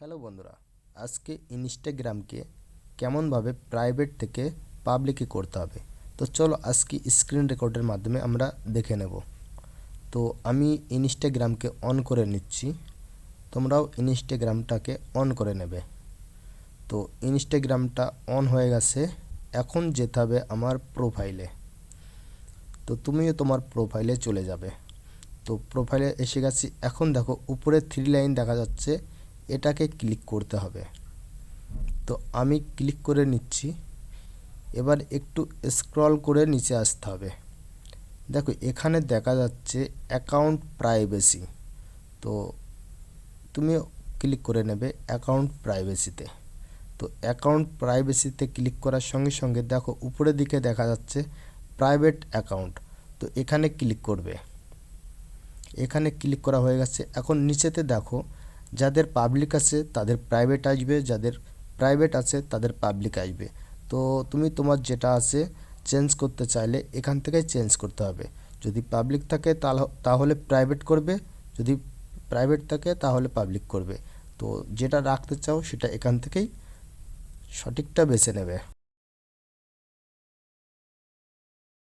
Hello বন্ধুরা, আজকে ইনস্টাগ্রামকে কেমনভাবে প্রাইভেট থেকে পাবলিকে করতে হবে। তো চলো আজকে স্ক্রিন রেকর্ডের মাধ্যমে আমরা দেখে নেব। তো আমি ইনস্টাগ্রামকে অন করে নিচ্ছি, তোমরাও ইনস্টাগ্রামটাকে অন করে নেবে। তো ইনস্টাগ্রামটা অন হয়ে গেছে, এখন যেতে হবে আমার প্রোফাইলে। তো তুমিও তোমার প্রোফাইলে চলে যাবে। তো প্রোফাইলে এসে গেছি, এখন দেখো উপরে 3 লাইন দেখা যাচ্ছে, এটাকে ক্লিক করতে হবে। তো আমি ক্লিক করে নিচ্ছি। এবার একটু স্ক্রল করে নিচে আসতে হবে। দেখো এখানে দেখা যাচ্ছে অ্যাকাউন্ট প্রাইভেসি। তো তুমিও ক্লিক করে নেবে অ্যাকাউন্ট প্রাইভেসিতে। তো অ্যাকাউন্ট প্রাইভেসিতে ক্লিক করার সঙ্গে সঙ্গে দেখো উপরের দিকে দেখা যাচ্ছে প্রাইভেট অ্যাকাউন্ট। তো এখানে ক্লিক করবে। এখানে ক্লিক করা হয়ে গেছে, এখন নিচেতে দেখো যাদের পাবলিক আছে তাদের প্রাইভেট আসবে, যাদের প্রাইভেট আছে তাদের পাবলিক আসবে। তো তুমি তোমার যেটা আছে চেঞ্জ করতে চাইলে এখান থেকে চেঞ্জ করতে হবে। যদি পাবলিক থাকে তাহলে প্রাইভেট করবে, যদি প্রাইভেট থাকে তাহলে পাবলিক করবে। তো যেটা রাখতে চাও সেটা এখান থেকেই সঠিকটা বেছে নেবে।